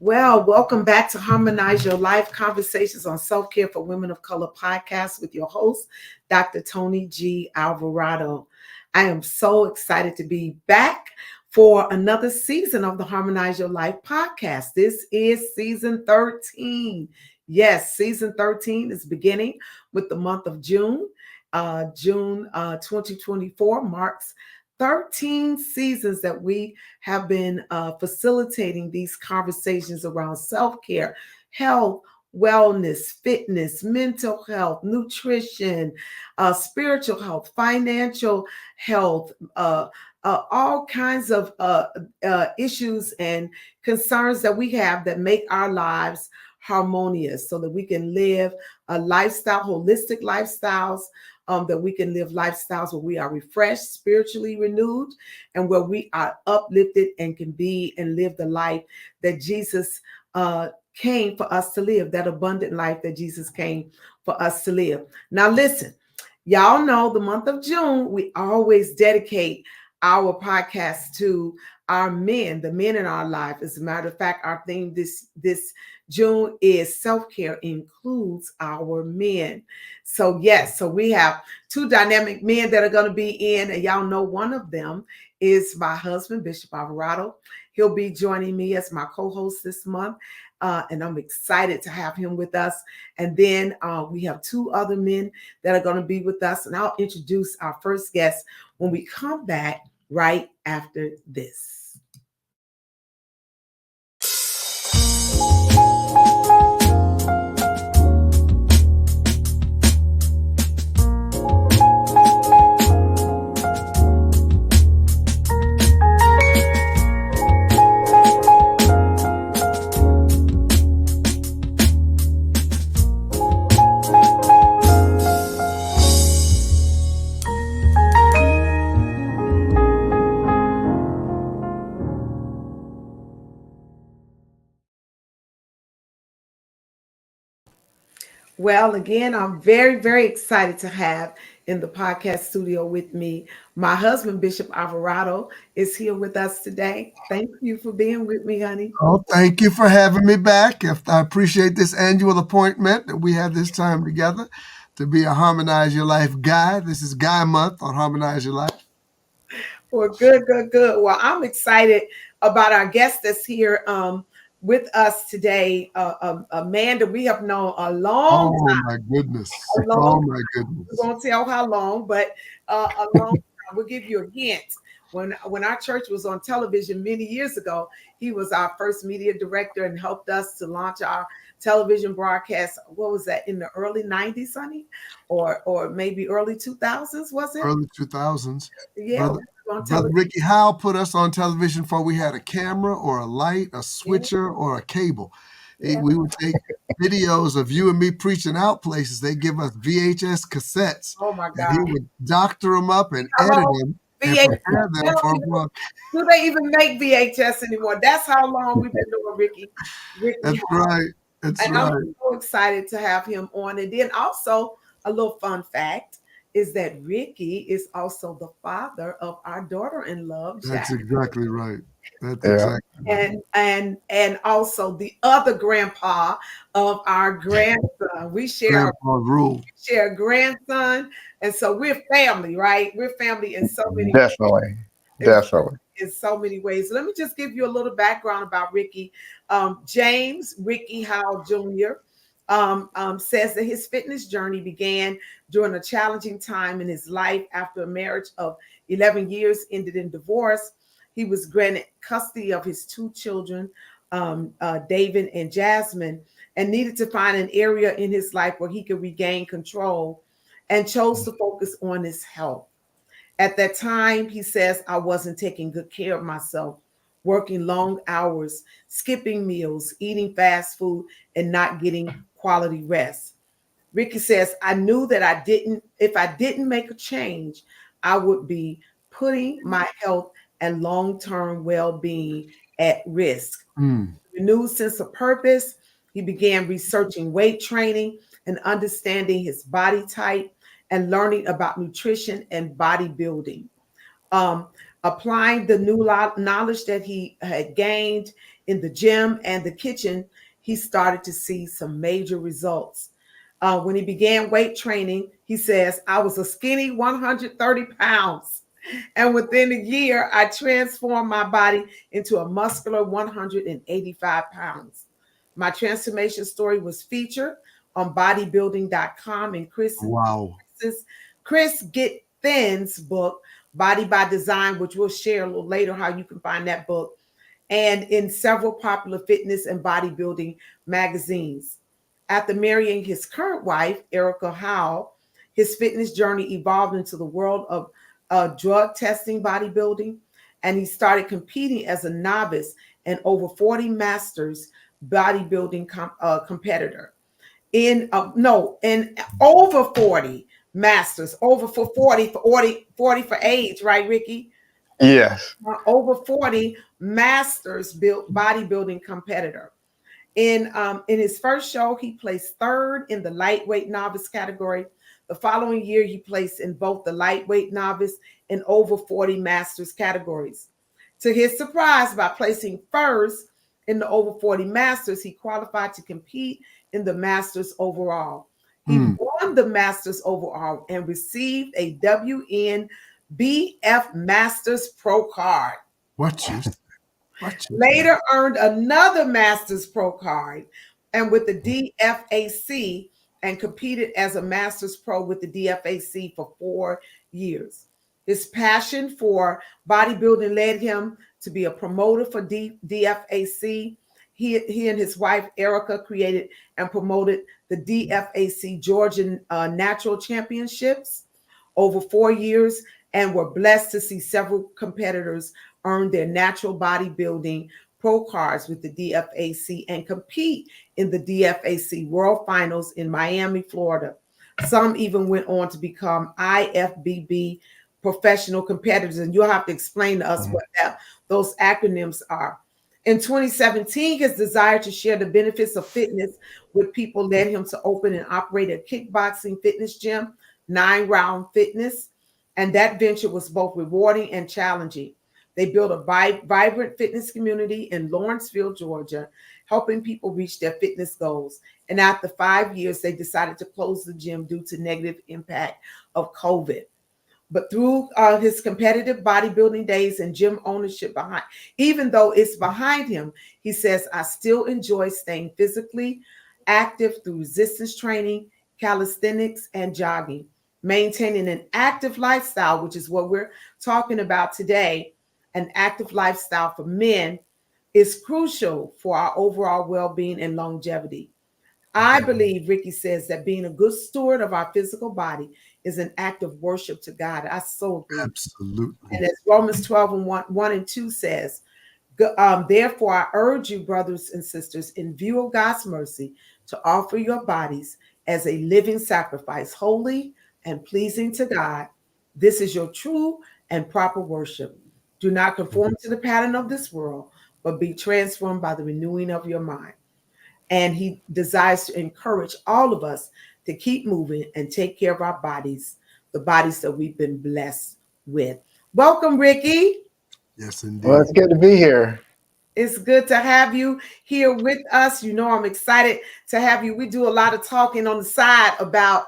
Well, welcome back to Harmonize Your Life Conversations on Self-Care for Women of Color podcast with your host, Dr.Toni G. Alvarado. I am so excited to be back for another season of the Harmonize Your Life podcast. This is season 13. Yes, season 13 is beginning with the month of June. June 2024 marks 13 seasons that we have been facilitating these conversations around self-care, health, wellness, fitness, mental health, nutrition, spiritual health, financial health, all kinds of issues and concerns that we have that make our lives harmonious so that we can live a lifestyle, holistic lifestyles, that we can live lifestyles where we are refreshed, spiritually renewed, and where we are uplifted and can be and live the life that Jesus came for us to live, that abundant life that Jesus came for us to live. Now, listen, y'all know the month of June, we always dedicate our podcast to our men, the men in our life. As a matter of fact, our theme this June is self-care includes our men. So yes, so we have two dynamic men that are going to be in, and y'all know one of them is my husband, Bishop Alvarado. He'll be joining me as my co-host this month. And I'm excited to have him with us. And then we have two other men that are going to be with us. And I'll introduce our first guest when we come back right after this. Well, again, I'm very, very excited to have in the podcast studio with me my husband, Bishop Alvarado, is here with us today. Thank you for being with me, honey. Oh, thank you for having me back. I appreciate this annual appointment that we have this time together to be a Harmonize Your Life guy. This is Guy Month on Harmonize Your Life. Well, good. Well, I'm excited about our guest that's here with us today, a man that we have known a long Oh, time. my goodness. A long Oh, time. my We goodness. won't tell how long, but a long time. We'll give you a hint. When our church was on television many years ago, he was our first media director and helped us to launch our television broadcast. What was that, in the early 90s, honey? Or maybe early 2000s, was it? Early 2000s. Yeah, Brother Ricky Howell put us on television before we had a camera or a light, a switcher, or a cable. Yeah. We would take videos of you and me preaching out places. They give us VHS cassettes. Oh my And God. he would doctor them up and edit them and prepare them for a blog. Do they even make VHS anymore? That's how long we've been doing Ricky That's Howell. right. That's And right. I'm so excited to have him on. And then also a little fun fact is that Ricky is also the father of our daughter-in-law, Jack. That's exactly right. That's exactly right. And also the other grandpa of our grandson. We share Grandpa's rule. a grandson, and so we're family, right? We're family in so many Definitely. in so many ways. Let me just give you a little background about Ricky. James Ricky Howell Jr. Says that his fitness journey began during a challenging time in his life after a marriage of 11 years ended in divorce. He was granted custody of his two children, David and Jasmine, and needed to find an area in his life where he could regain control, and chose to focus on his health. At that time, he says, I wasn't taking good care of myself, working long hours, skipping meals, eating fast food, and not getting quality rest. Ricky says, I knew that if I didn't make a change, I would be putting my health and long-term well-being at risk. Renewed sense of purpose, he began researching weight training and understanding his body type and learning about nutrition and bodybuilding. Applying the new knowledge that he had gained, in the gym and the kitchen, he started to see some major results. When he began weight training, he says, I was a skinny 130 pounds. And within a year, I transformed my body into a muscular 185 pounds. My transformation story was featured on bodybuilding.com and Wow. Chris Get Thin's book, Body by Design, which we'll share a little later how you can find that book, and in several popular fitness and bodybuilding magazines. After marrying his current wife, Erica Howell, his fitness journey evolved into the world of drug testing bodybuilding, and he started competing as a novice and over 40 masters bodybuilding competitor. In over 40 masters, over for 40 for age, right, Ricky? Yes. Over 40 masters built bodybuilding competitor. In his first show, he placed third in the lightweight novice category. The following year, he placed in both the lightweight novice and over 40 masters categories. To his surprise, by placing first in the over 40 masters, he qualified to compete in the masters overall. He won the masters overall and received a WNBF Masters Pro card. Later earned another Masters Pro card and with the DFAC, and competed as a Masters Pro with the DFAC for 4 years. His passion for bodybuilding led him to be a promoter for DFAC. He and his wife, Erica, created and promoted the DFAC Georgia Natural Championships over 4 years, and were blessed to see several competitors earn their natural bodybuilding pro cards with the DFAC and compete in the DFAC World Finals in Miami, Florida. Some even went on to become IFBB professional competitors, and you'll have to explain to us what those acronyms are. In 2017, his desire to share the benefits of fitness with people led him to open and operate a kickboxing fitness gym, 9 Round Fitness, and that venture was both rewarding and challenging. They built a vibrant fitness community in Lawrenceville, Georgia, helping people reach their fitness goals. And after 5 years, they decided to close the gym due to negative impact of COVID. But through his competitive bodybuilding days and gym ownership behind, even though it's behind him, he says, I still enjoy staying physically active through resistance training, calisthenics, and jogging. Maintaining an active lifestyle, which is what we're talking about today, an active lifestyle for men, is crucial for our overall well-being and longevity. I believe, Ricky says, that being a good steward of our physical body is an act of worship to God. I so agree. Absolutely. And as Romans 12 and 1 and 2 says, therefore I urge you, brothers and sisters, in view of God's mercy, to offer your bodies as a living sacrifice, holy and pleasing to God. This is your true and proper worship. Do not conform to the pattern of this world, but be transformed by the renewing of your mind. And he desires to encourage all of us to keep moving and take care of our bodies, the bodies that we've been blessed with. Welcome, Ricky. Yes, indeed. Well, it's good to be here. It's good to have you here with us. You know, I'm excited to have you. We do a lot of talking on the side about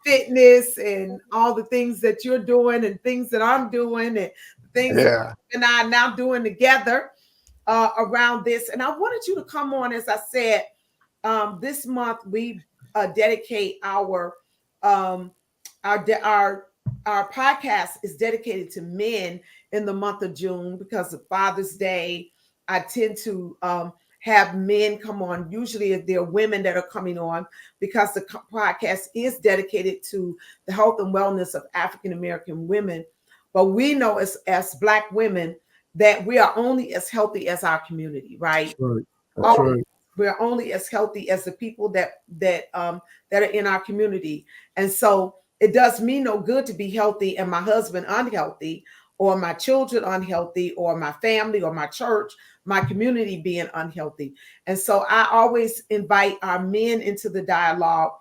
fitness and all the things that you're doing and things that I'm doing and things that and I are now doing together around this. And I wanted you to come on, as I said, this month we dedicate our podcast is dedicated to men in the month of June because of Father's Day. I tend to have men come on. Usually there are women that are coming on because the podcast is dedicated to the health and wellness of African-American women. But we know as Black women that we are only as healthy as our community, right? That's right. We're only as healthy as the people that are in our community. And so it does me no good to be healthy and my husband unhealthy, or my children unhealthy, or my family or my church, my community being unhealthy. And so I always invite our men into the dialogue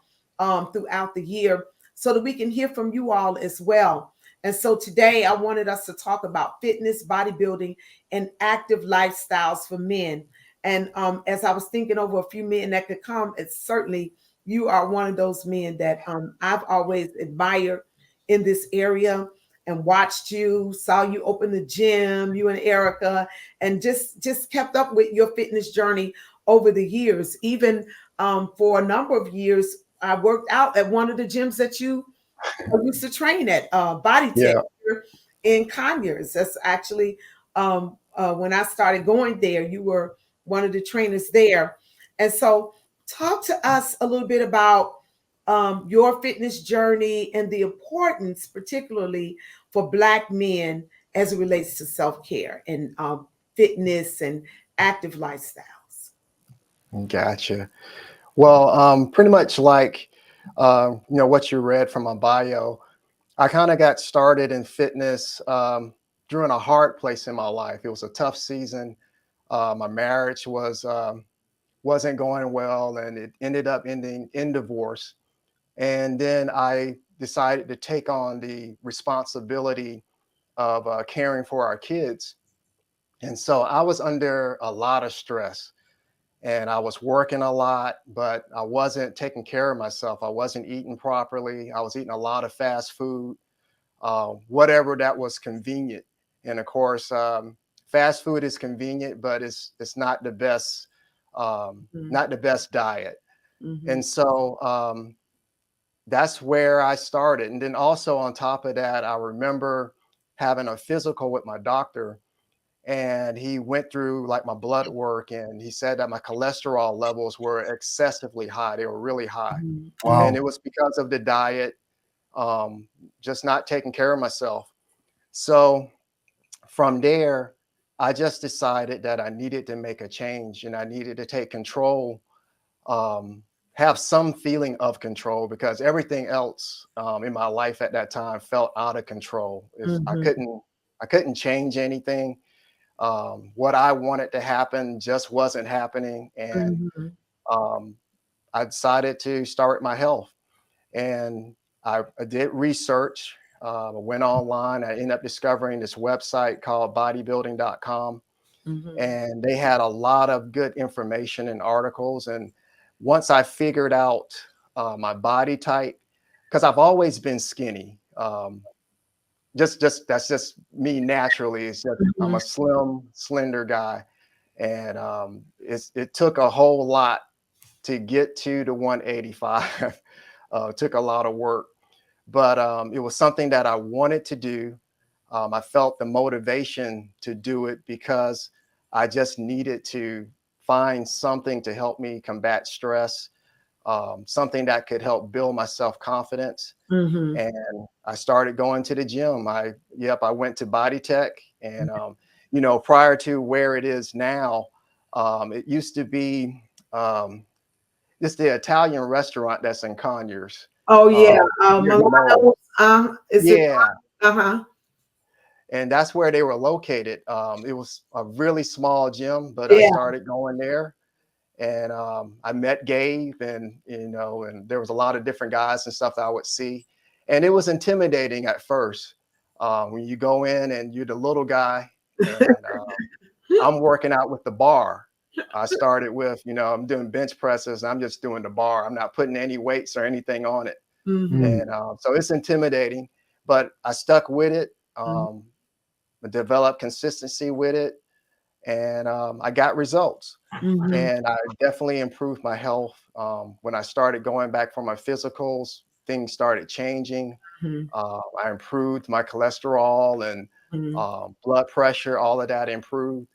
throughout the year so that we can hear from you all as well. And so today I wanted us to talk about fitness, bodybuilding, and active lifestyles for men. And as I was thinking over a few men that could come, it's certainly you are one of those men that I've always admired in this area and watched you, saw you open the gym, you and Erica, and just kept up with your fitness journey over the years. Even for a number of years, I worked out at one of the gyms that you used to train at, Body Tech Yeah. here in Conyers. That's actually when I started going there, you were one of the trainers there. And so talk to us a little bit about your fitness journey and the importance, particularly for Black men as it relates to self-care and fitness and active lifestyles. Gotcha. Well, pretty much like, what you read from my bio, I kind of got started in fitness during a hard place in my life. It was a tough season. My marriage wasn't going well, and it ended up ending in divorce. And then I decided to take on the responsibility of caring for our kids. And so I was under a lot of stress, and I was working a lot, but I wasn't taking care of myself. I wasn't eating properly. I was eating a lot of fast food, whatever that was convenient. And of course, fast food is convenient, but it's not the best, not the best diet. Mm-hmm. And so that's where I started. And then also on top of that, I remember having a physical with my doctor, and he went through like my blood work, and he said that my cholesterol levels were excessively high. They were really high. Wow. And it was because of the diet, just not taking care of myself. So from there, I just decided that I needed to make a change, and I needed to take control, have some feeling of control, because everything else in my life at that time felt out of control. I couldn't change anything. What I wanted to happen just wasn't happening. And I decided to start my health. And I did research, went online. I ended up discovering this website called bodybuilding.com. And they had a lot of good information and articles. And once I figured out my body type, because I've always been skinny, just that's just me naturally. It's just I'm a slim, slender guy, and it took a whole lot to get to the 185. Took a lot of work, but it was something that I wanted to do. I felt the motivation to do it because I just needed to find something to help me combat stress, something that could help build my self-confidence. And I started going to the gym. I went to Body Tech, and prior to where it is now, it used to be just the Italian restaurant that's in Conyers. Oh yeah, near Mo. is it? Yeah, Uh-huh. and that's where they were located. It was a really small gym, but I Yeah. started going there, and I met Gabe, and and there was a lot of different guys and stuff that I would see, and it was intimidating at first when you go in and you're the little guy, and I'm working out with the bar. I started with, I'm doing bench presses. I'm just doing the bar. I'm not putting any weights or anything on it, and so it's intimidating. But I stuck with it. Developed consistency with it, and I got results. And I definitely improved my health. When I started going back for my physicals, things started changing. I improved my cholesterol and blood pressure. All of that improved,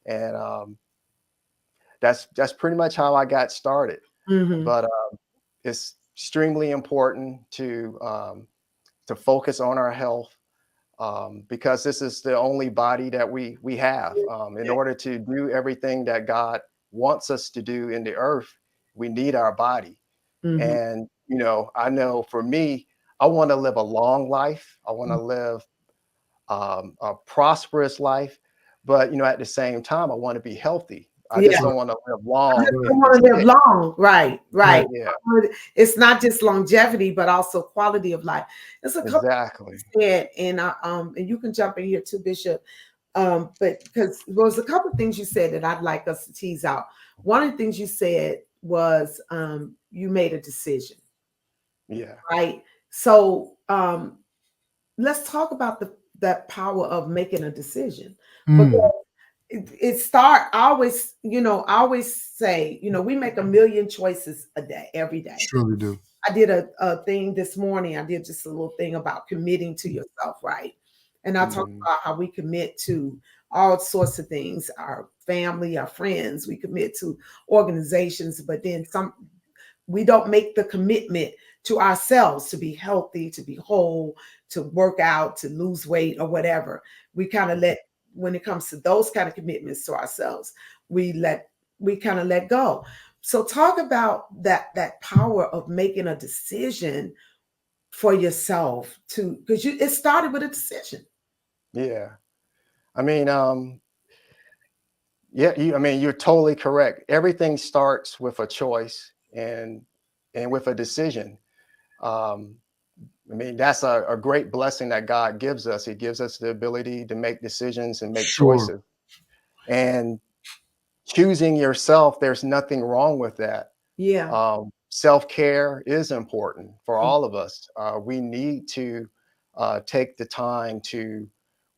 and that's pretty much how I got started. But it's extremely important to focus on our health. Because this is the only body that we have. In order to do everything that God wants us to do in the earth, we need our body. And, I know for me, I want to live a long life. I want to live a prosperous life. But, at the same time, I want to be healthy. I just don't want to live long. I want to live long. Right. Yeah. It's not just longevity, but also quality of life. It's a couple Exactly. said, and you can jump in here too, Bishop. But because there was a couple of things you said that I'd like us to tease out. One of the things you said was you made a decision. Yeah. Right. So let's talk about that power of making a decision. Because it start I always, I always say, we make a million choices a day, every day. Surely do. I did a thing this morning. I did just a little thing about committing to yourself, right? And I talked about how we commit to all sorts of things, our family, our friends, we commit to organizations, but then we don't make the commitment to ourselves to be healthy, to be whole, to work out, to lose weight or whatever. We kind of let, when it comes to those kind of commitments to ourselves, we kind of let go. So talk about that power of making a decision for yourself because it started with a decision. Yeah. I mean, yeah, you're totally correct. Everything starts with a choice and with a decision. That's a great blessing that God gives us. He gives us the ability to make decisions and make Sure. choices. And choosing yourself, there's nothing wrong with that. Yeah. Self-care is important for all of us. We need to take the time to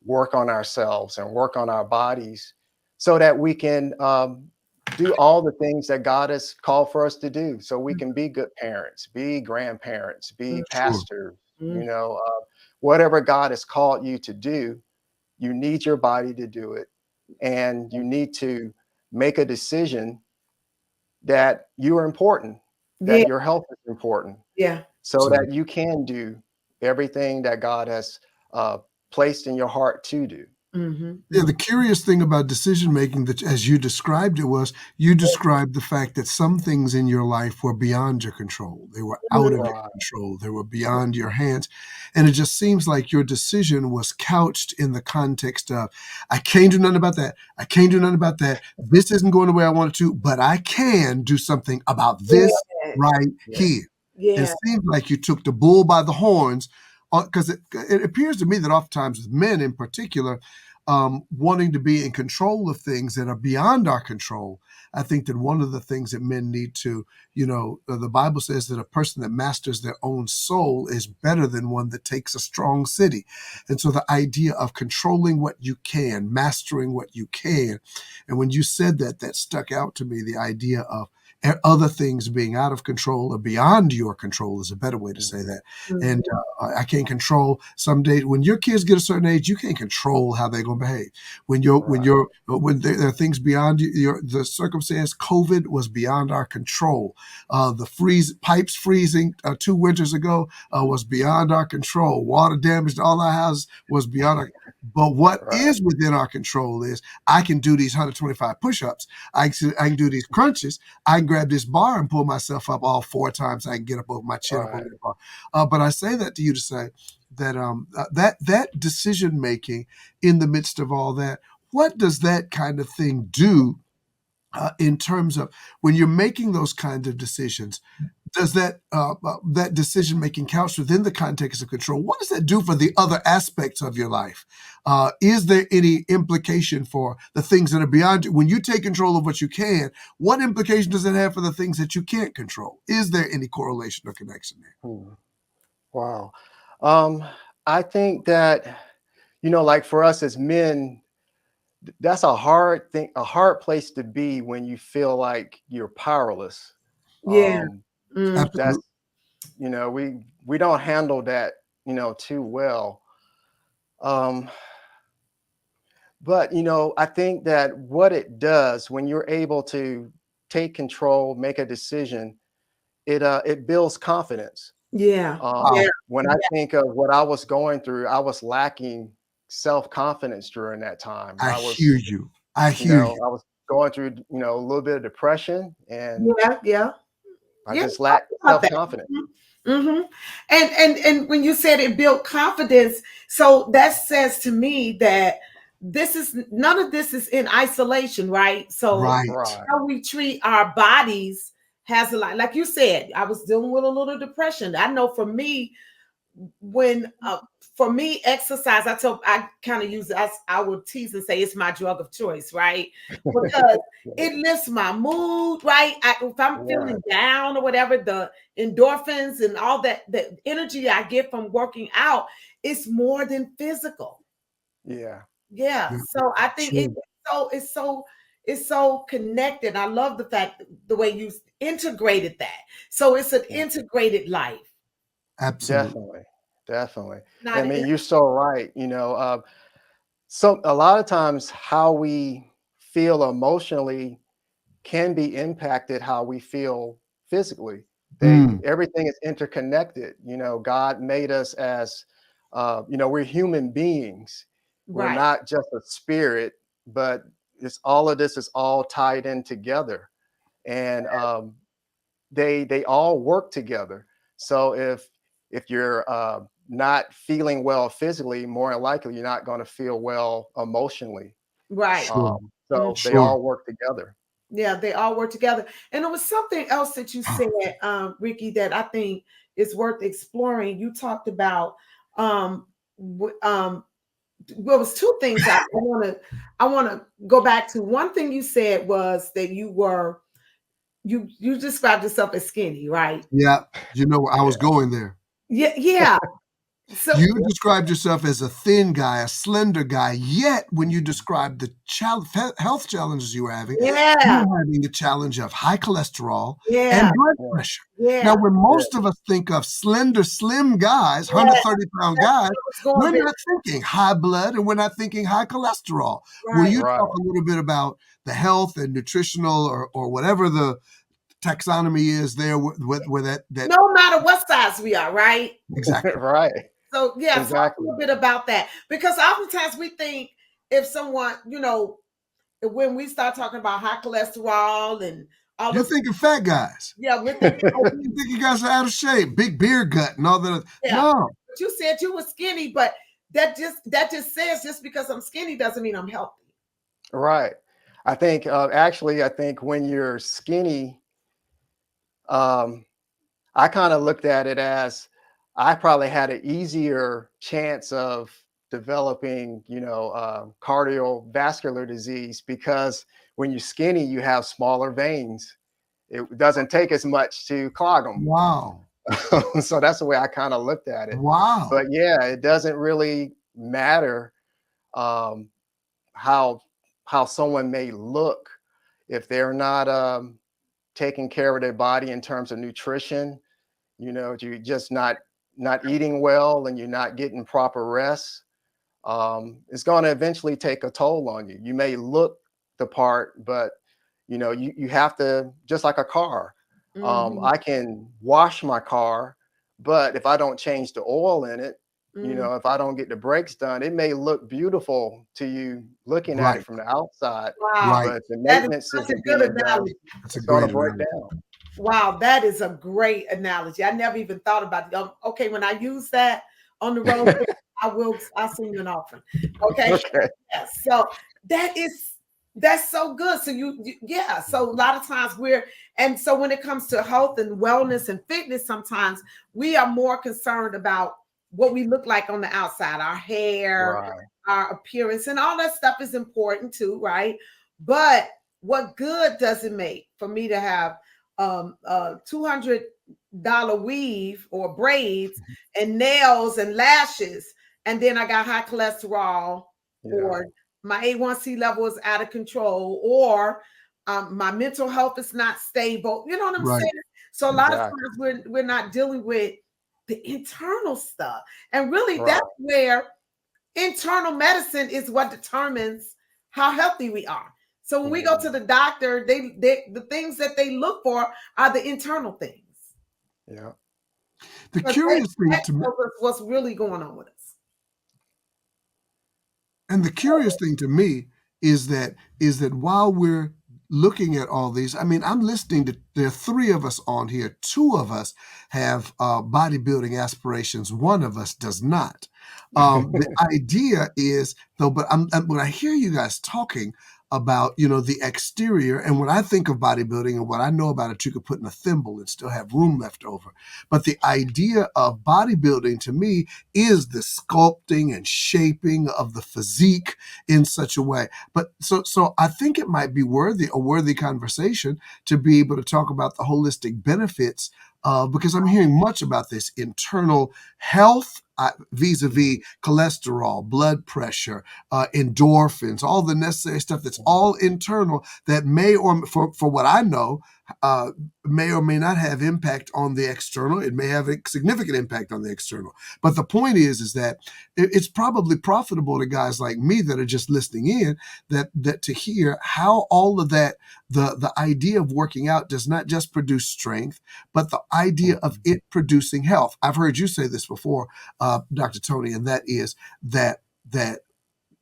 work on ourselves and work on our bodies so that we can do all the things that God has called for us to do. So we can be good parents, be grandparents, be Sure. pastors, whatever God has called you to do, you need your body to do it. And you need to make a decision that you are important, Yeah. that your health is important, Yeah. so that you can do everything that God has placed in your heart to do. Yeah, the curious thing about decision making, that as you described it, was you described the fact that some things in your life were beyond your control. They were out of your Right. control. They were beyond your hands. And it just seems like your decision was couched in the context of, I can't do nothing about that. I can't do nothing about that. This isn't going the way I want it to, but I can do something about this right Yeah. here. And Yeah. it seems like you took the bull by the horns, because it appears to me that oftentimes with men in particular, wanting to be in control of things that are beyond our control. I think that one of the things that men need to, the Bible says that a person that masters their own soul is better than one that takes a strong city. And so the idea of controlling what you can, mastering what you can. And when you said that, that stuck out to me, the idea of other things being out of control or beyond your control is a better way to say that. And I can't control some days. When your kids get a certain age, you can't control how they're going to behave. When there are things beyond the circumstance. COVID was beyond our control. The pipes freezing 2 winters ago was beyond our control. Water damage to all our houses was beyond our. But what is within our control is I can do these 125 push-ups. I can do these crunches. I can grab this bar and pull myself up all 4 times. I can get up over my chin, up over the bar. But I say that to you to say that that decision making in the midst of all that, what does that kind of thing do in terms of when you're making those kinds of decisions? Does that decision making couch within the context of control? What does that do for the other aspects of your life? Is there any implication for the things that are beyond you? When you take control of what you can, what implication does it have for the things that you can't control? Is there any correlation or connection there? Wow. I think that, like for us as men, that's a hard thing, a hard place to be when you feel like you're powerless. Yeah. That's, Absolutely. we don't handle that, too well. But, I think that what it does when you're able to take control, make a decision, it builds confidence. Yeah. Wow. When I think of what I was going through, I was lacking self-confidence during that time. I I hear was, you. I hear you. I was going through, a little bit of depression, and Yeah. I Yeah. just lacked About that. self-confidence. Mm-hmm. And when you said it built confidence, so that says to me that none of this is in isolation, right? So Right. Right. how we treat our bodies has a lot, like you said, I was dealing with a little depression. I know for me, when for me, exercise, I kind of use it, I would tease and say it's my drug of choice, right? Because it lifts my mood, right? If I'm feeling down or whatever, the endorphins and all that, the energy I get from working out, it's more than physical. Yeah. Yeah. So I think it's so connected. I love the fact the way you integrated that. So it's an integrated life. Absolutely. Definitely. Not I mean, you're so right. So a lot of times how we feel emotionally can be impacted how we feel physically. Everything is interconnected. God made us as, we're human beings. We're right. not just a spirit, but all of this is all tied in together, and they all work together. So if you're not feeling well physically, more than likely you're not going to feel well emotionally. Right. Sure. So they Sure. all work together. Yeah, they all work together. And it was something else that you said, Ricky, that I think is worth exploring. You talked about well, it was two things I want to go back to. One thing you said was that you described yourself as skinny, right? Yeah. I was going there. Yeah, yeah. So You described yourself as a thin guy, a slender guy. Yet, when you described the health challenges you were having the challenge of high cholesterol and yeah, blood pressure. yeah, Now, when most of us think of slender, slim guys, 130-pound guys, we're not thinking high blood and we're not thinking high cholesterol. Will right. you talk a little bit about the health and nutritional or whatever the taxonomy is there where that No matter what size we are, right? exactly Right. So yeah, talk a Exactly. little bit about that, because oftentimes we think if someone, when we start talking about high cholesterol and all You're this, thinking fat guys. yeah, we're thinking You think you guys are out of shape, big beer gut and all that. yeah. No, But you said you were skinny, but that just says just because I'm skinny doesn't mean I'm healthy. Right. I think I think when you're skinny, I kind of looked at it as I probably had an easier chance of developing, cardiovascular disease, because when you're skinny, you have smaller veins. It doesn't take as much to clog them. wow, So that's the way I kind of looked at it. wow, But yeah, it doesn't really matter um, how someone may look if they're not taking care of their body in terms of nutrition. You're just not eating well and you're not getting proper rest. It's going to eventually take a toll on you. You may look the part, but you have to, just like a car. I can wash my car, but if I don't change the oil in it, if I don't get the brakes done, it may look beautiful to you looking at it right, from the outside, Wow, right. but the that is maintenance such a isn't good being done. analogy. That's a It's going to great break analogy. down. Wow, that is a great analogy. I never even thought about it. Okay, when I use that on the road, I'll send you an offering. Okay. Okay. Yeah, so that's so good. So yeah. So a lot of times and so when it comes to health and wellness and fitness, sometimes we are more concerned about what we look like on the outside, our hair, Right. our appearance, and all that stuff is important too, right? But what good does it make for me to have $200 weave or braids and nails and lashes, and then I got high cholesterol, Yeah. or my A1C level is out of control, or my mental health is not stable. You know what I'm Right. saying? So a lot of Exactly. times we're not dealing with the internal stuff, and really Right. that's where internal medicine is what determines how healthy we are. So when we go to the doctor, they the things that they look for are the internal things. Yeah. The Because curious thing that to me, tells us what's really going on with us. and the curious thing to me is that while we're looking at all these, I mean, I'm listening to, there are three of us on here. Two of us have bodybuilding aspirations. One of us does not. The idea is, though, but when I hear you guys talking, about, you know, the exterior. And when I think of bodybuilding and what I know about it, you could put in a thimble and still have room left over. But the idea of bodybuilding to me is the sculpting and shaping of the physique in such a way. But so I think it might be a worthy conversation to be able to talk about the holistic benefits, because I'm hearing much about this internal health, vis-a-vis cholesterol, blood pressure, endorphins, all the necessary stuff that's all internal that may, or for what I know, may or may not have impact on the external. It may have a significant impact on the external. But the point is that it's probably profitable to guys like me that are just listening in, that to hear how all of that, the idea of working out does not just produce strength, but the idea of it producing health. I've heard you say this before, Dr. Toni, and that is that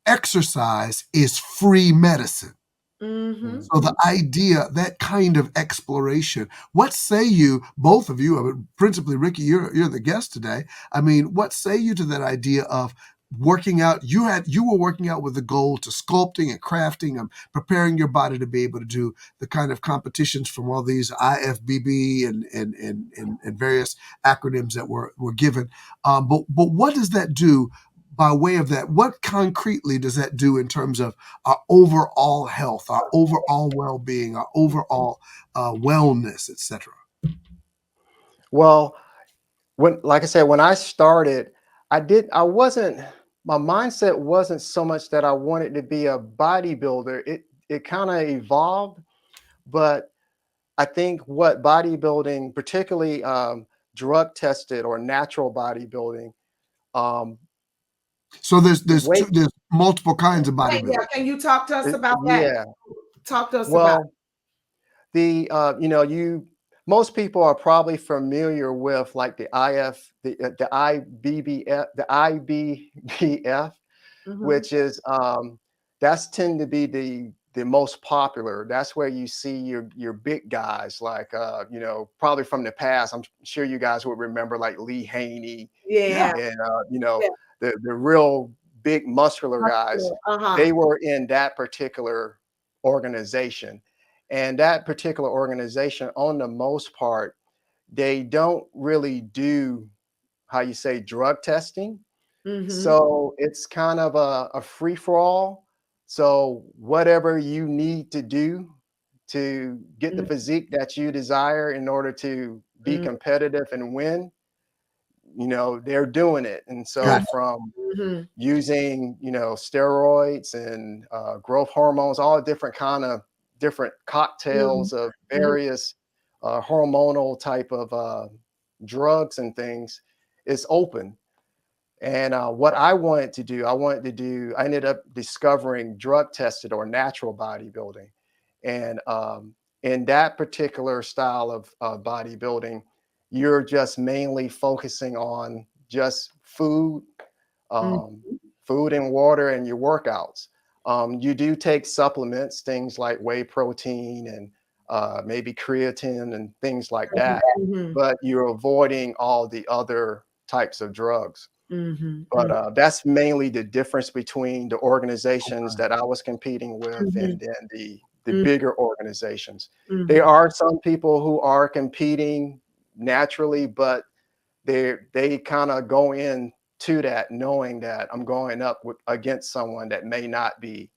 exercise is free medicine. Mm-hmm. So the idea, that kind of exploration, what say you, both of you, principally Ricky, you're the guest today. I mean, what say you to that idea of working out? You were working out with the goal to sculpting and crafting and preparing your body to be able to do the kind of competitions from all these IFBB and various acronyms that were given. But what does that do? By way of that, what concretely does that do in terms of our overall health, our overall well-being, our overall wellness, etc.? Well, like I said, when I started, my mindset wasn't so much that I wanted to be a bodybuilder. It kind of evolved, but I think what bodybuilding, particularly drug tested or natural bodybuilding, So there's weight, there's multiple kinds of Hey, bodybuilding. yeah, can you talk to us about that? yeah. Talk to us about. Well, most people are probably familiar with like the IBBF, Mm-hmm. which is that's tend to be the most popular. That's where you see your big guys, like probably from the past. I'm sure you guys would remember like Lee Haney, Yeah. and Yeah. the real big muscular guys. Uh-huh. They were in that particular organization, and that particular organization, on the most part, they don't really do, how you say, drug testing. Mm-hmm. So it's kind of a free for all. So whatever you need to do to get the physique that you desire in order to be competitive and win, they're doing it. And so Gotcha. from Mm-hmm. using, steroids and growth hormones, all different cocktails of various hormonal type of drugs and things, is open. And what I ended up discovering drug tested or natural bodybuilding. And in that particular style of bodybuilding, you're just mainly focusing on just food, food and water, and your workouts. You do take supplements, things like whey protein and maybe creatine and things like that, but you're avoiding all the other types of drugs. But that's mainly the difference between the organizations that I was competing with and then the bigger organizations. There are some people who are competing naturally, but they kind of go into that knowing that I'm going up against someone that may not be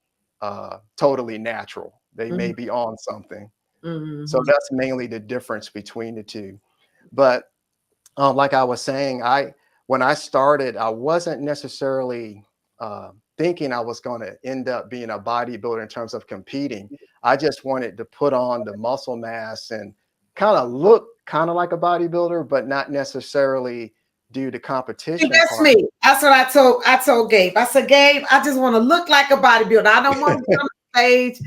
totally natural. They may be on something. So that's mainly the difference between the two. But like I was saying, when I started, I wasn't necessarily thinking I was going to end up being a bodybuilder in terms of competing. I just wanted to put on the muscle mass and kind of look kind of like a bodybuilder, but not necessarily do the competition That's part. me. That's what I told Gabe. I said, Gabe, I just want to look like a bodybuilder. I don't want to be on the stage.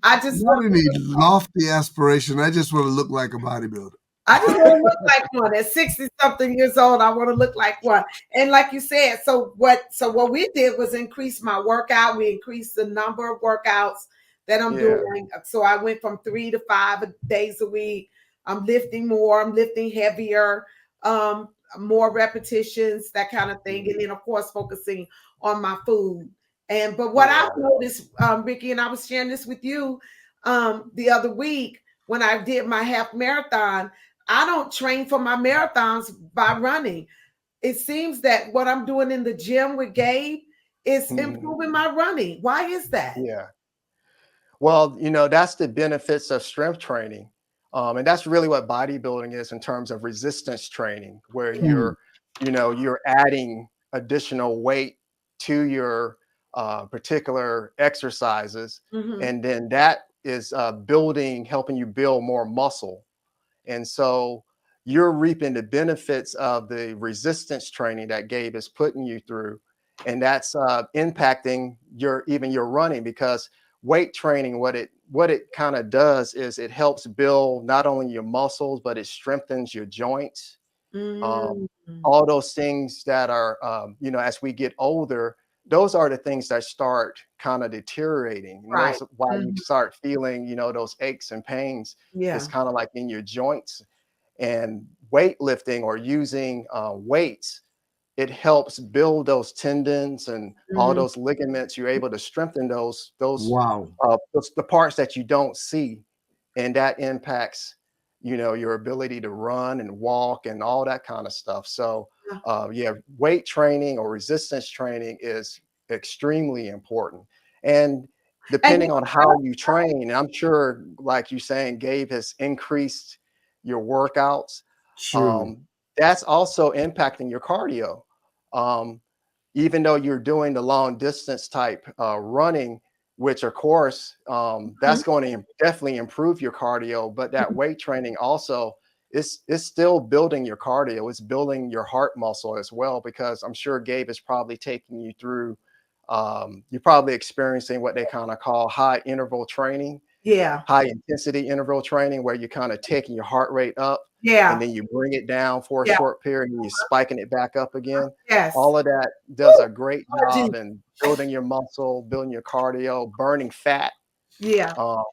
I just want any lofty aspiration. I just want to look like a bodybuilder. I just want to look like one. At 60-something years old, I want to look like one. And like you said, so what we did was increase my workout. We increased the number of workouts that I'm doing. So I went from 3 to 5 days a week. I'm lifting more. I'm lifting heavier, more repetitions, that kind of thing. And then, of course, focusing on my food. But what Yeah. I've noticed, Ricky, and I was sharing this with you the other week when I did my half marathon, I don't train for my marathons by running. It seems that what I'm doing in the gym with Gabe is improving my running. Why is that? Yeah. Well, that's the benefits of strength training. And that's really what bodybuilding is in terms of resistance training, where Yeah. you're adding additional weight to your particular exercises. Mhm. And then that is helping you build more muscle. And so you're reaping the benefits of the resistance training that Gabe is putting you through. And that's impacting even your running, because weight training, what it kind of does is it helps build not only your muscles, but it strengthens your joints. Um, Mm. all those things that are, as we get older, those are the things that start kind of deteriorating. And Right. those are why you Mhm. start feeling, those aches and pains. It's Yeah. kind of like in your joints. And weightlifting or using weights, it helps build those tendons and all Mhm. those ligaments. You're able to strengthen Wow. the parts that you don't see, and that impacts your ability to run and walk and all that kind of stuff. So Yeah. yeah, weight training or resistance training is extremely important. And And depending on how you train, and I'm sure, like you saying, Gabe has increased your workouts. True. um, that's also impacting your cardio. Um, Even though you're doing the long distance type running, which of course Mhm. that's going to definitely improve your cardio, but that Mhm. weight training also is still building your cardio. It's building your heart muscle as well, because I'm sure Gabe is probably taking you through. You're probably experiencing what they kind of call Yeah. high intensity interval training, where you're kind of taking your heart rate up and Yeah. then you bring it down for a Yeah. short period and you're spiking it back up again. Yes. All of that does Woo! a great Energy. job in building your muscle, building your cardio, burning fat, Yeah. um,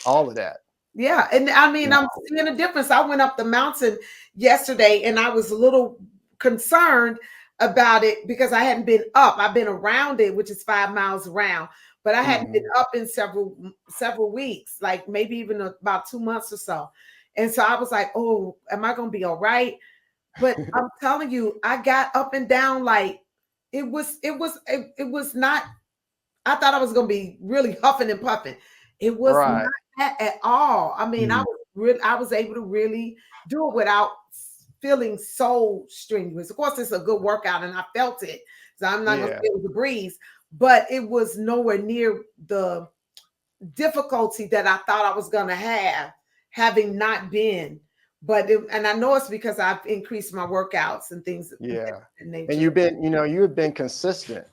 all of that. Yeah. And I mean, Yeah. I'm seeing a difference. I went up the mountain yesterday and I was a little concerned about it because I hadn't been up. I've been around it, which is 5 miles around, but I hadn't been Mhm. up in several weeks, like maybe even about 2 months or so. And so I was like, oh, am I going to be all right? But I'm telling you, I got up and down like it was not. I thought I was going to be really huffing and puffing. It was Right. not that at all. I mean, Mm. I was able to really do it without feeling so strenuous. Of course, it's a good workout, and I felt it, so I'm not going to Yeah. say it was a breeze, but it was nowhere near the difficulty that I thought I was going to have, having not been. And I know it's because I've increased my workouts and things of Yeah. that And nature. you've been consistent.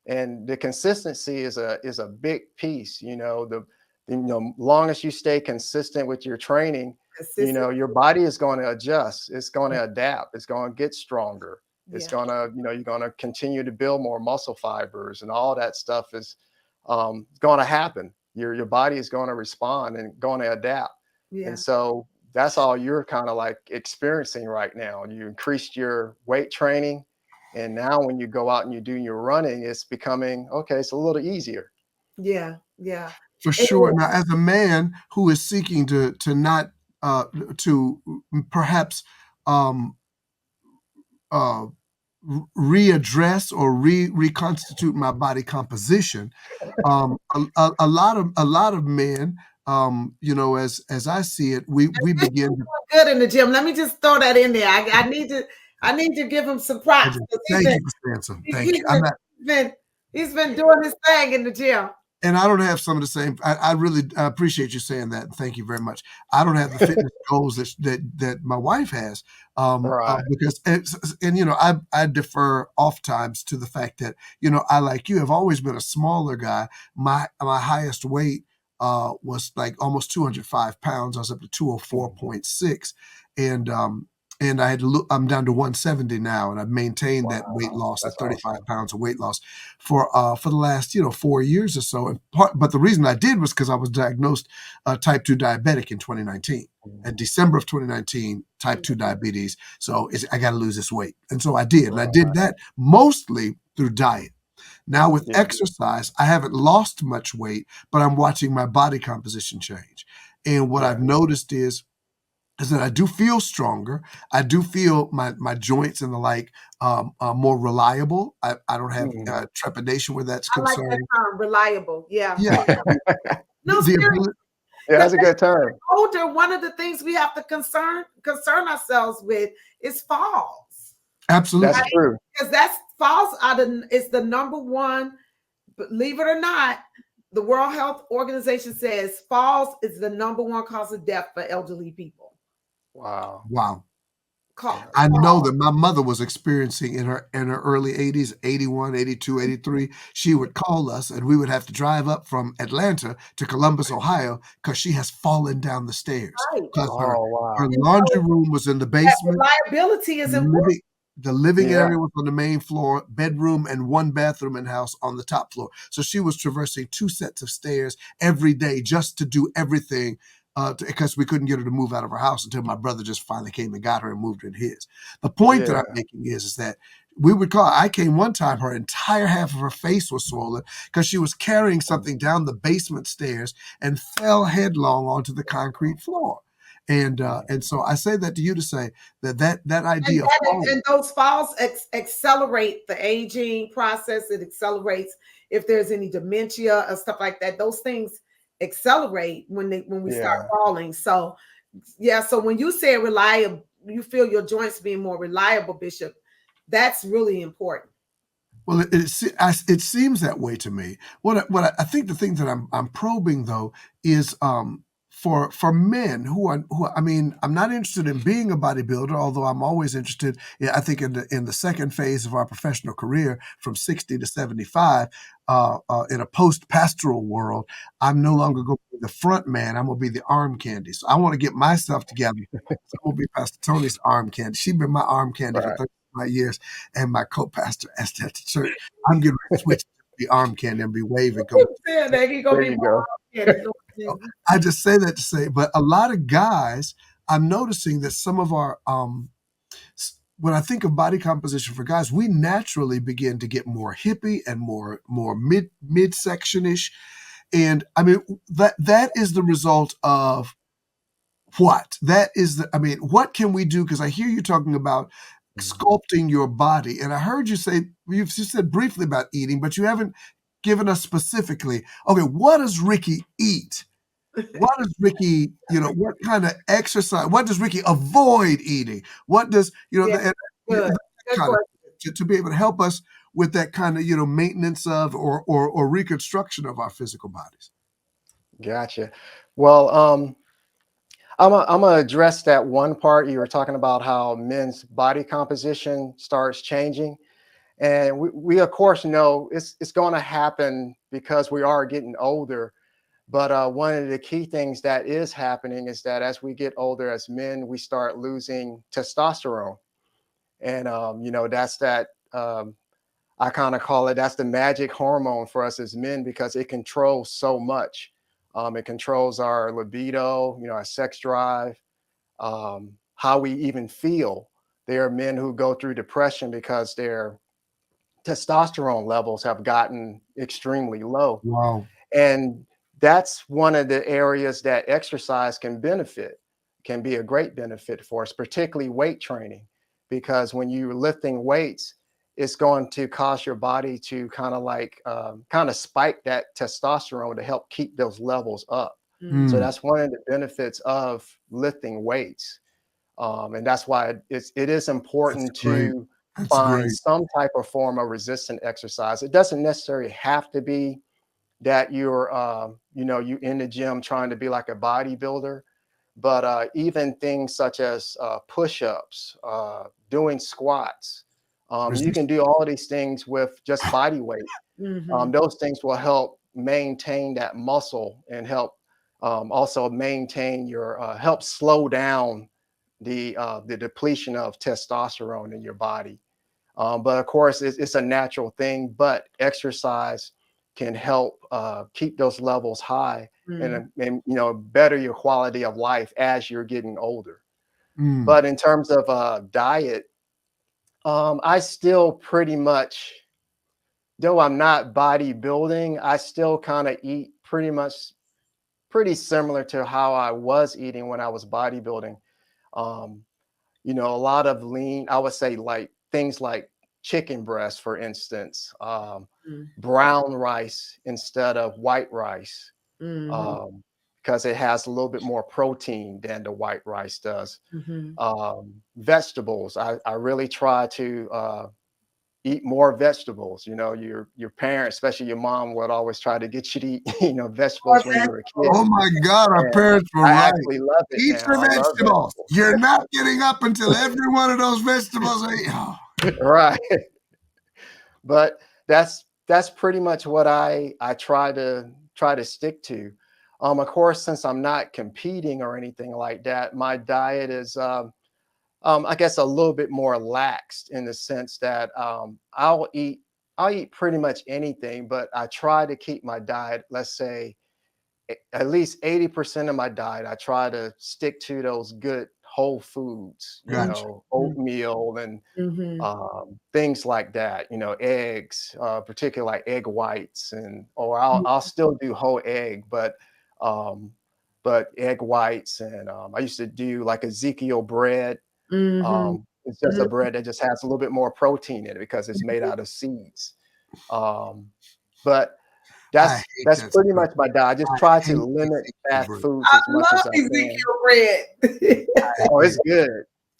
And the consistency is a big piece. The long as you stay consistent with your training, Consistent. your body is going to adjust. It's going to adapt. It's going to get stronger. It's Yeah. going to, you're going to continue to build more muscle fibers, and all that stuff is going to happen. Your body is going to respond and going to adapt. And Yeah. so that's all you're kind of like experiencing right now. You increased your weight training, and now when you go out and you do your running, it's becoming okay, it's a little easier. Yeah. Yeah. For It sure. Now, as a man who is seeking to not to perhaps um, uh, readdress or reconstitute my body composition, a lot of men, as I see it, we begin to. good in the gym. Let me just throw that in there. I need to give him some props because Thank you for saying something. Thank you. he's been doing his thing in the gym. And I don't have some of the same. I really appreciate you saying that. Thank you very much. I don't have the fitness goals that my wife has, Right. because I defer oftentimes to the fact that I, like you, have always been a smaller guy. My highest weight was like almost 205 pounds. I was up to 204.6, and I had to look. I'm down to 170 now, and I've maintained that weight Wow. loss, at That's 35 awesome. pounds of weight loss for the last 4 years or so. But the reason I did was because I was diagnosed type 2 diabetic in 2019. In Mhm. December of 2019, type 2 diabetes. So I got to lose this weight, and so I did, and I did Right. that mostly through diet. Now with Yeah. exercise, I haven't lost much weight, but I'm watching my body composition change. And what Yeah. I've noticed is that I do feel stronger. I do feel my joints and the like more reliable. I don't have Mhm. trepidation where that's I like that concerned. term, reliable. Yeah. Yeah, No, the seriously, ability. Yeah, because that's a good term. older, one of the things we have to concern ourselves with is falls. Absolutely. That's true. Because that's falls out of is the number one, believe it or not, the World Health Organization says falls is the number one cause of death for elderly people. Wow. Wow. Call, I know fall. that my mother was experiencing in her early 80s, 81, 82, 83. She would call us and we would have to drive up from Atlanta to Columbus, Ohio, because she has fallen down the stairs. Right. Because Oh, her wow. And laundry so room was in the that basement. reliability is important. The living Yeah. area was on the main floor, bedroom and one bathroom in house on the top floor. So she was traversing 2 sets of stairs every day just to do everything because we couldn't get her to move out of her house until my brother just finally came and got her and moved her in his. The point that Yeah. I'm making is that we would call. I came one time, her entire half of her face was swollen because she was carrying something down the basement stairs and fell headlong onto the concrete floor. And so I say that to you to say that idea of falling. And those falls accelerate the aging process. It accelerates if there's any dementia or stuff like that. Those things accelerate when we start Yeah. falling. So yeah, so when you say reliable, you feel your joints being more reliable, Bishop. That's really important. Well, it seems that way to me. I think the thing that I'm probing though is for men who I mean, I'm not interested in being a bodybuilder, although I'm always interested. I think in the second phase of our professional career, from 60 to 75, in a post pastoral world, I'm no longer going to be the front man. I'm going to be the arm candy. So I want to get myself together. So I'm going to be Pastor Tony's arm candy. She's been my arm candy for Right. 35 years, and my co-pastor at the church. I'm getting ready to switch to the arm candy and be waving. Yeah, there you go. There you go. I just say that to say, but a lot of guys, I'm noticing that some of our when I think of body composition for guys, we naturally begin to get more hippie and more midsection-ish. And I mean that is the result of what? That is the I mean, what can we do? Because I hear you talking about sculpting your body. And I heard you say, you've just said briefly about eating, but you haven't given us specifically, okay, what does Ricky eat? What does Ricky, what kind of exercise, what does Ricky avoid eating? What does, Yeah, good. that Good kind of, question. to be able to help us with that kind of, maintenance of or reconstruction of our physical bodies. Gotcha. Well, I'm gonna address that one part you were talking about, how men's body composition starts changing. And we of course know it's going to happen because we are getting older. But one of the key things that is happening is that as we get older as men, we start losing testosterone. And that's that I kind of call it, that's the magic hormone for us as men, because it controls so much. It controls our libido, our sex drive, how we even feel. There are men who go through depression because their testosterone levels have gotten extremely low. Wow. And that's one of the areas that exercise can be a great benefit for us, particularly weight training, because when you're lifting weights, it's going to cause your body to kind of spike that testosterone to help keep those levels up. So Mm, that's one of the benefits of lifting weights. And that's why it is that's important great. to That's find great. some type of form of resistant exercise. It doesn't necessarily have to be that you in the gym trying to be like a bodybuilder, but even things such as push-ups, doing squats. You can Resist. do all of these things with just body weight. Mhm. Those things will help maintain that muscle and help also maintain your help slow down the depletion of testosterone in your body. But of course, it's a natural thing. But exercise can help keep those levels high Mhm. and better your quality of life as you're getting older. Mm, But in terms of diet, I still pretty much though I'm not bodybuilding, I still kind of eat pretty similar to how I was eating when I was bodybuilding. Um, you know, a lot of lean, I would say like things like chicken breast, for instance, brown rice instead of white rice, Mm-hmm. um, because it has a little bit more protein than the white rice does. Mm-hmm. Vegetables, I really try to eat more vegetables. You know, your parents, especially your mom, would always try to get you to eat, you know, Or vegetables when you were a kid. Oh my God, our And parents were I right. actually love it Eat now. your I love vegetables. vegetables. You're not getting up until every one of those vegetables are Right. But that's pretty much what I try to stick to. Of course, since I'm not competing or anything like that, my diet is I guess a little bit more laxed in the sense that I'll eat pretty much anything, but I try to keep my diet, let's say at least 80% of my diet, I try to stick to those good whole foods, you Gotcha. know, oatmeal and Mm-hmm. things like that, you know, eggs, particularly like egg whites, or I'll still do whole egg, um, but egg whites, and I used to do like Ezekiel bread. Mm-hmm. It's just a bread that just has a little bit more protein in it because it's made out of seeds. Um, but I that's hate that's that pretty stuff. much my diet. I just I try to hate limit Ezekiel fast bread. foods I as much love as I can. Ezekiel bread. Oh, it's good.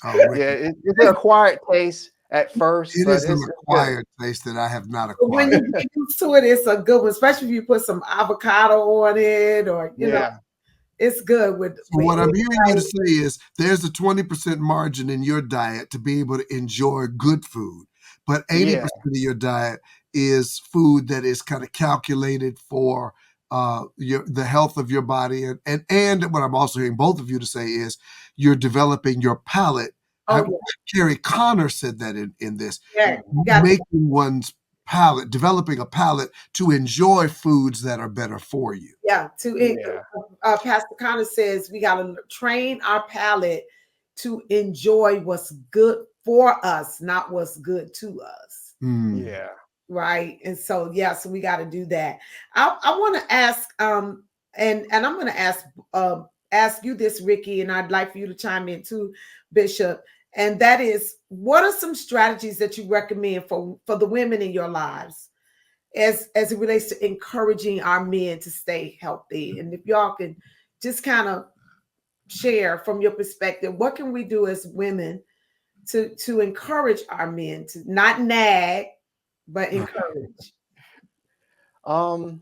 Oh, Ricky, Yeah, it's an acquired taste at first, it but is an it's good. acquired taste that I have not But when acquired. you get used to it, it's a good one, especially if you put some avocado on it, or Yeah, it's good with So what I'm hearing you to egg. say is there's a 20% margin in your diet to be able to enjoy good food, but 80% yeah, of your diet is food that is kind of calculated for the health of your body, and what I'm also hearing both of you to say is you're developing your palate. Oh yeah, Carrie Connor said that in this, yeah. You got making one's palate, developing a palate to enjoy foods that are better for you. yeah, Pastor Connor says we got to train our palate to enjoy what's good for us, not what's good to us. Mm. yeah. Right. And so, yeah, so we got to do that. I want to ask, and I'm going to ask you this, Ricky, and I'd like for you to chime in too, Bishop. And that is, what are some strategies that you recommend for the women in your lives as it relates to encouraging our men to stay healthy? And if y'all can just kind of share from your perspective, what can we do as women to encourage our men to not nag, but encourage? Um,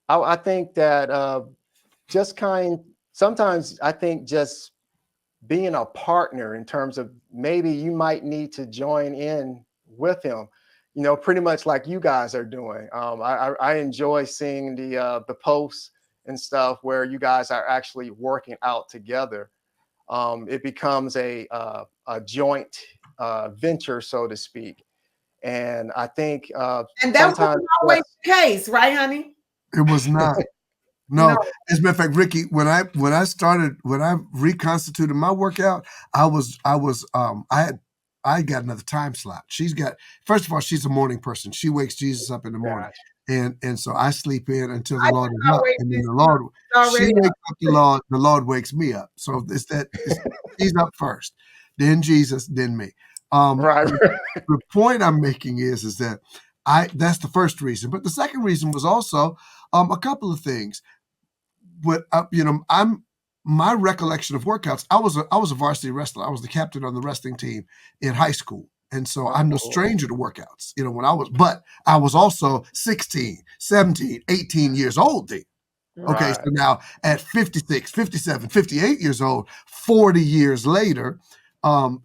I think that sometimes I think just being a partner in terms of maybe you might need to join in with him, you know, pretty much like you guys are doing. I enjoy seeing the posts and stuff where you guys are actually working out together. It becomes a joint venture, so to speak. And I think And that sometimes wasn't always the case, right, honey? It was not. No. No, as a matter of fact, Ricky, when I reconstituted my workout, I got another time slot. First of all, she's a morning person. She wakes Jesus up in the morning. gosh, And so I sleep in until the I Lord think is I up. wait And then this the month. Lord, It's she already wakes up the Lord wakes me up. So she's up first, then Jesus, then me. right. The point I'm making is that that's the first reason. But the second reason was also a couple of things. But my recollection of workouts. I was a varsity wrestler. I was the captain on the wrestling team in high school. And so Oh, I'm no cool. stranger to workouts, but I was also 16, 17, 18 years old then. Okay, so Right. now at 56, 57, 58 years old, 40 years later,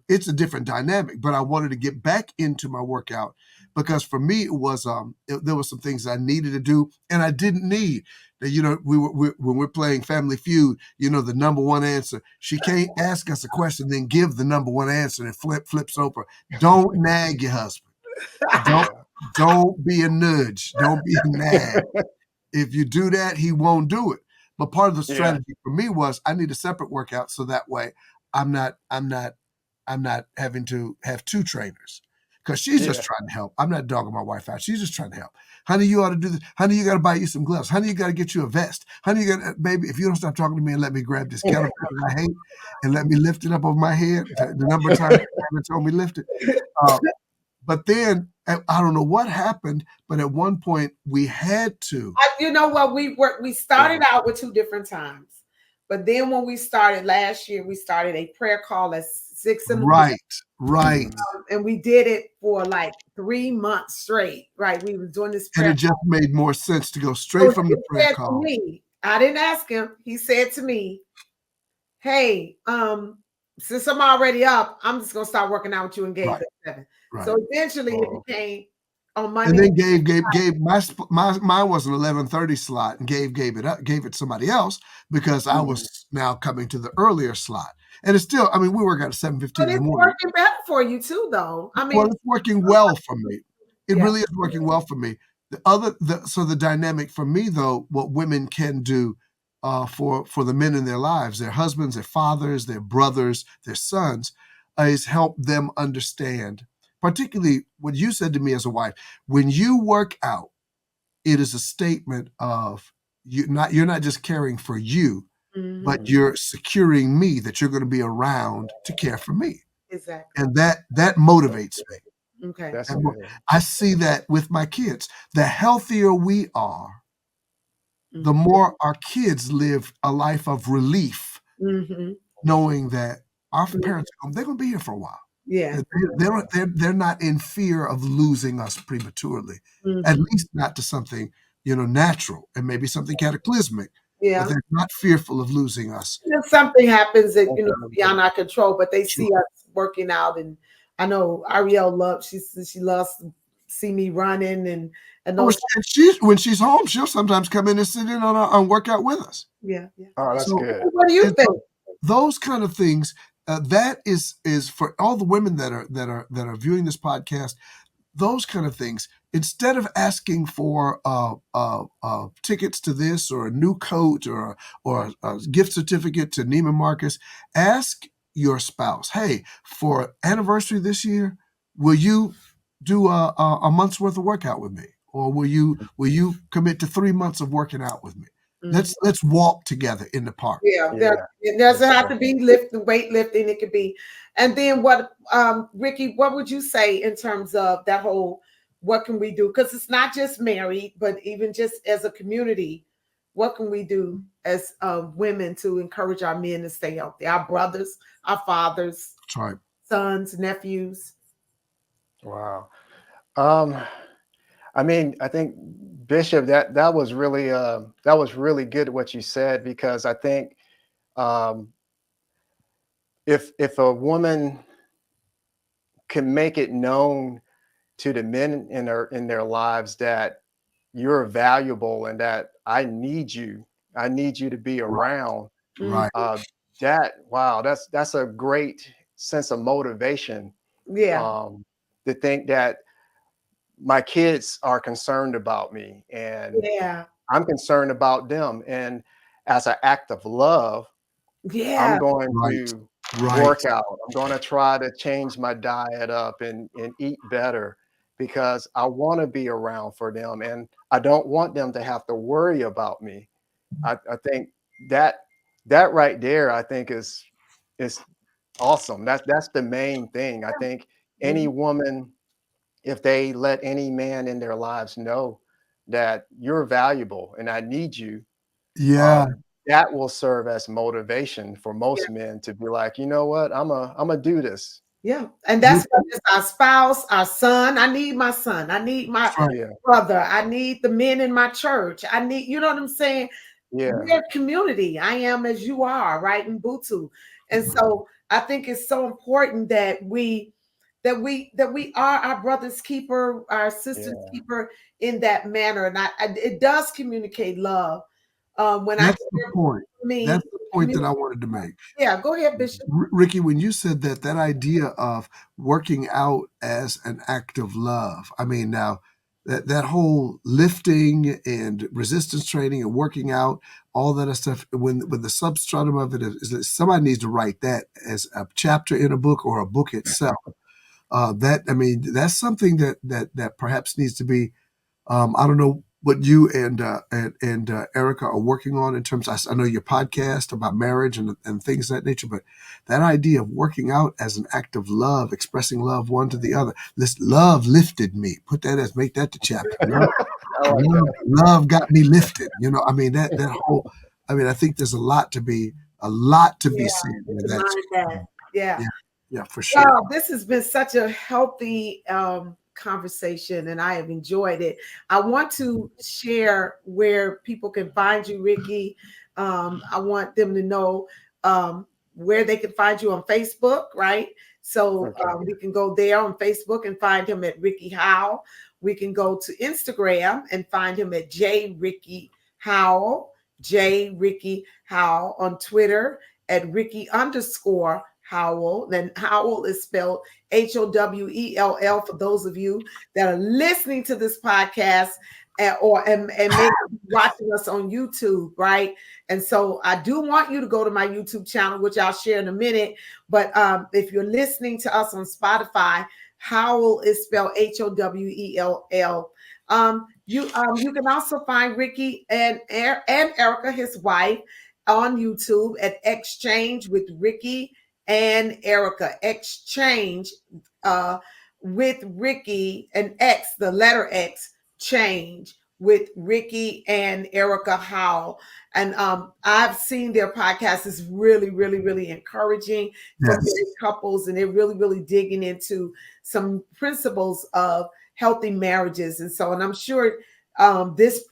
it's a different dynamic. But I wanted to get back into my workout because for me, it was there were some things I needed to do and I didn't need. When we're playing Family Feud, the number one answer. She can't ask us a question, then give the number one answer and flips over. Don't nag your husband. Don't Yeah. don't be a nudge. Don't be a nag. If you do that, he won't do it. But part of the Yeah. strategy for me was I need a separate workout so that way I'm not having to have two trainers. because she's just trying to help. I'm not dogging my wife out. She's just trying to help. Honey, you ought to do this. Honey, you got to buy you some gloves. Honey, you got to get you a vest. Honey, you got to, baby, if you don't stop talking to me and let me grab this kettlebell that I hate and let me lift it up over my head, the number of times you haven't told me lift it. But then I don't know what happened, but at one point we had to. You know what? We started out with 2 different times, but then when we started last year, we started a prayer call at 6 in the morning. Right. And we did it for like 3 months straight. Right, we were doing this prayer. And it just made more sense to go straight from the prayer call. To me, I didn't ask him. He said to me, "Hey, since I'm already up, I'm just gonna start working out with you and Gabe at 7." Right. So eventually it became on Monday. And then Gabe, mine was an 11:30 slot, and Gabe gave it to somebody else because I was now coming to the earlier slot. And it's still, I mean, we work out at 7:15 in the morning. It's working better for you too, though. I mean, well, it's working well for me. It really is working well for me. So the dynamic for me, though, what women can do for the men in their lives, their husbands, their fathers, their brothers, their sons, is help them understand. Particularly what you said to me as a wife, when you work out, it is a statement of you're not just caring for you, but you're securing me, that you're going to be around to care for me. Exactly. And that motivates me. Okay. I see that with my kids. The healthier we are, the more our kids live a life of relief, knowing that our parents, they're going to be here for a while. Yeah, they're not in fear of losing us prematurely, at least not to something natural, and maybe something cataclysmic. Yeah, but they're not fearful of losing us. If something happens that beyond our control, but they see us working out, and I know Ariel loves. She loves to see me running, and when she's home, she'll sometimes come in and sit in on workout with us. Yeah. Oh, that's good. What do you think? Those kind of things. That is for all the women that are viewing this podcast. Those kind of things. Instead of asking for tickets to this or a new coat or a gift certificate to Neiman Marcus, ask your spouse, "Hey, for anniversary this year, will you do a month's worth of workout with me, or will you commit to 3 months of working out with me? Let's walk together in the park." It doesn't have to be weightlifting. It could be. And then what, Ricky, what would you say in terms of that whole, what can we do? Because it's not just married, but even just as a community, what can we do as women to encourage our men to stay healthy? Our brothers, our fathers, sons, nephews. Wow. I mean, I think, Bishop, that was really good what you said, because I think if a woman can make it known to the men in their lives that you're valuable and that I need you to be around, that's a great sense of motivation. To think that my kids are concerned about me, and I'm concerned about them. And as an act of love, I'm going to work out. I'm going to try to change my diet up and eat better, because I want to be around for them, and I don't want them to have to worry about me. I think that right there, I think is awesome. That's the main thing. I think any woman, if they let any man in their lives know that you're valuable and I need you, that will serve as motivation for most men to be like, you know what, I'm a do this. Yeah, and that's our spouse, our son. I need my son. I need my brother. I need the men in my church. I need, you know what I'm saying? We're a community. I am as you are, right? In Butu. And so I think it's so important that we are our brother's keeper, our sister's keeper in that manner. And it does communicate love. That's the point. That's the point that I wanted to make. Yeah, go ahead, Bishop. Ricky, when you said that idea of working out as an act of love, I mean, now that whole lifting and resistance training and working out, all that stuff, when the substratum of it is that somebody needs to write that as a chapter in a book or a book itself. that's something that perhaps needs to be. I don't know what you and Erica are working on in terms of, I know your podcast about marriage and things of that nature, but that idea of working out as an act of love, expressing love one to the other. Love lifted me. Make that the chapter. I like that. Love got me lifted. That whole, I think there's a lot to be said with that. That. Yeah. Yeah, for sure. Wow, this has been such a healthy conversation, and I have enjoyed it. I want to share where people can find you, Ricky. I want them to know where they can find you on Facebook, right? So we can go there on Facebook and find him at Ricky Howell. We can go to Instagram and find him at J Ricky Howell, J Ricky Howell, on Twitter at Ricky_Howell. Then Howell is spelled Howell for those of you that are listening to this podcast and maybe watching us on YouTube, right? And so I do want you to go to my YouTube channel, which I'll share in a minute. But if you're listening to us on Spotify, Howell is spelled Howell. You can also find Ricky and Erica, his wife, on YouTube at Exchange with Ricky and Erica. Exchange with Ricky and X, the letter X, change with Ricky and Erica Howell. And I've seen their podcast is really, really, really encouraging for couples, and they're really, really digging into some principles of healthy marriages. And I'm sure this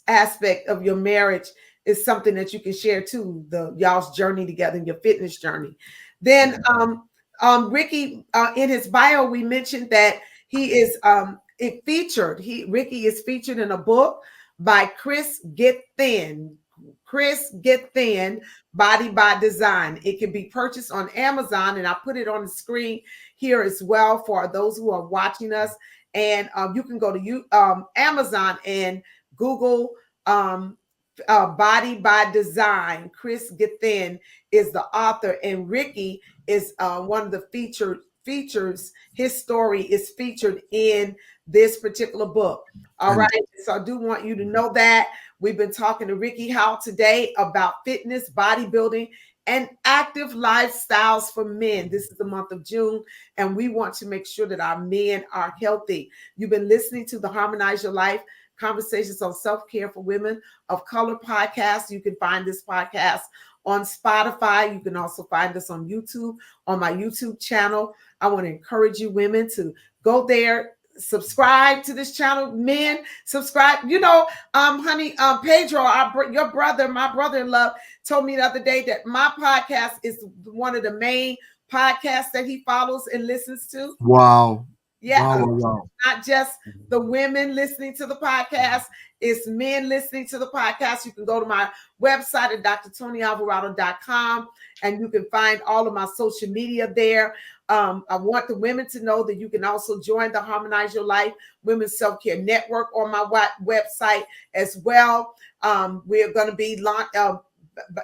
aspect of your marriage is something that you can share too, y'all's journey together and your fitness journey. Then Ricky, in his bio, we mentioned that he is Ricky is featured in a book by Chris Get Thin, Body by Design. It can be purchased on Amazon, and I put it on the screen here as well for those who are watching us. And you can go to Amazon and Google Body by Design. Chris Get Thin is the author, and Ricky is one of the features. His story is featured in this particular book. All right. So I do want you to know that we've been talking to Ricky Howell today about fitness, bodybuilding, and active lifestyles for men. This is the month of June, and we want to make sure that our men are healthy. You've been listening to the Harmonize Your Life Conversations on Self-Care for Women of Color podcast. You can find this podcast on Spotify. You can also find us on YouTube, on my YouTube channel. I want to encourage you women to go there, subscribe to this channel. Men, subscribe. Honey, Pedro, your brother, my brother-in-law, told me the other day that my podcast is one of the main podcasts that he follows and listens to. Wow. Yeah. Wow. Not just the women listening to the podcast, it's men listening to the podcast. You can go to my website at DrToniAlvarado.com, and you can find all of my social media there. I want the women to know that you can also join the Harmonize Your Life Women's Self-Care Network on my website as well. We're going to be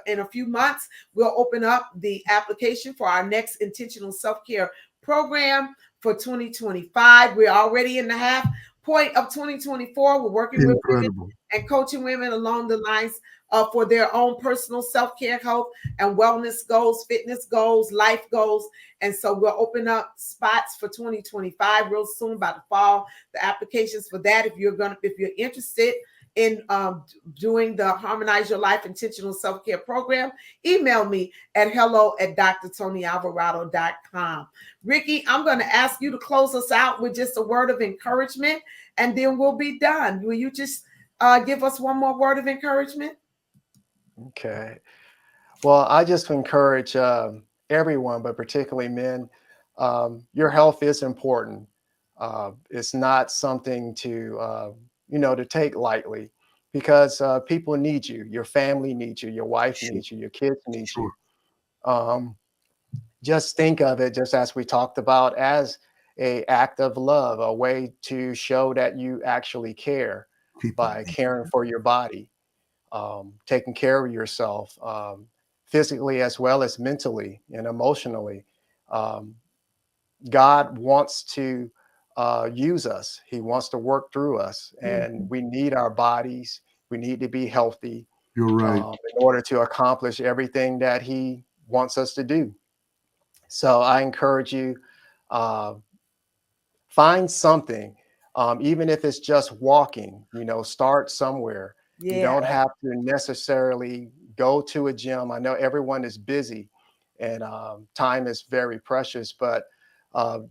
in a few months. We'll open up the application for our next intentional self-care program for 2025. We're already in the half point of 2024. We're working with women and coaching women along the lines for their own personal self-care, health and wellness goals, fitness goals, life goals. And so we'll open up spots for 2025 real soon by the fall. The applications for that, if you're interested in doing the Harmonize Your Life Intentional Self-Care Program, email me at hello@DrToniAlvarado.com. Ricky, I'm going to ask you to close us out with just a word of encouragement, and then we'll be done. Will you just give us one more word of encouragement? Okay. Well, I just encourage everyone, but particularly men, your health is important. It's not something to take lightly, because people need you. Your family needs you. Your wife needs you. Your kids need you. Just think of it, just as we talked about, as an act of love, a way to show that you actually care by caring for your body, taking care of yourself, physically as well as mentally and emotionally. God wants to use us. He wants to work through us, and we need our bodies. We need to be healthy You're right. in order to accomplish everything that he wants us to do. So I encourage you, uh, find something, even if it's just walking, start somewhere. You Yeah. don't have to necessarily go to a gym. I know everyone is busy and time is very precious, but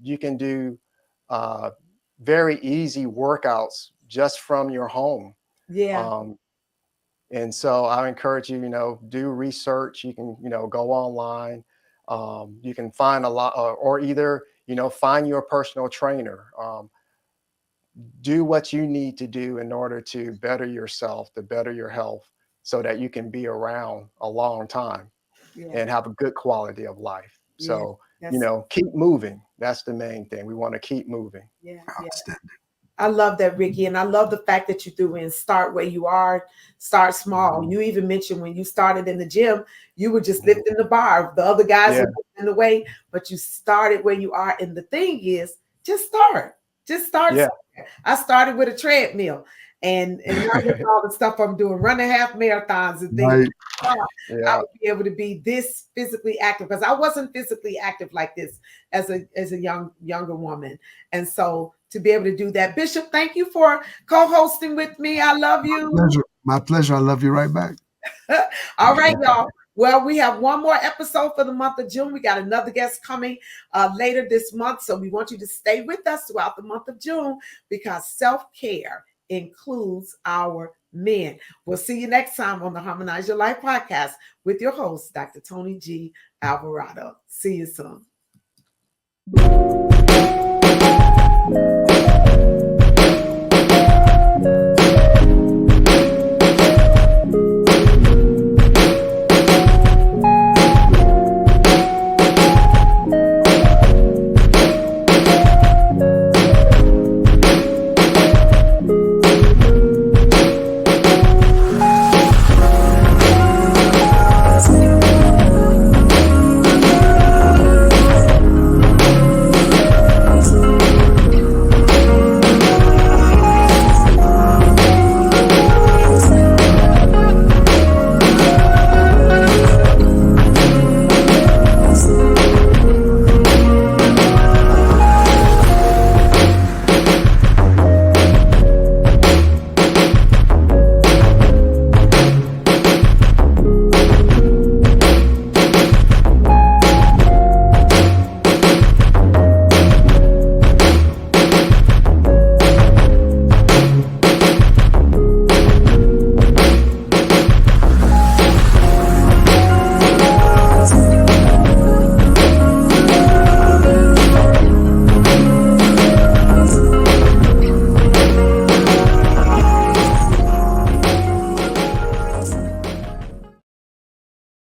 you can do uh, very easy workouts just from your home. Yeah. Um, and so I encourage you, do research. You can, go online. You can find a lot, or either, find your personal trainer. Do what you need to do in order to better yourself, to better your health, so that you can be around a long time Yeah. and have a good quality of life. Yeah. So, keep moving. That's the main thing. We want to keep moving. Yeah. Outstanding. I love that, Ricky. And I love the fact that you threw in start where you are, start small. You even mentioned when you started in the gym, you were just lifting the bar. The other guys were lifting the weight, but you started where you are. And the thing is, just start. Just start. Yeah. I started with a treadmill. And now with all the stuff I'm doing, running half marathons and things. Right. I would be able to be this physically active, because I wasn't physically active like this as a younger woman. And so to be able to do that, Bishop, thank you for co-hosting with me. I love you. My pleasure. I love you right back. All right, y'all. Well, we have one more episode for the month of June. We got another guest coming later this month. So we want you to stay with us throughout the month of June, because self-care includes our men. We'll see you next time on the Harmonize Your Life podcast with your host, Dr. Toni G. Alvarado. See you soon.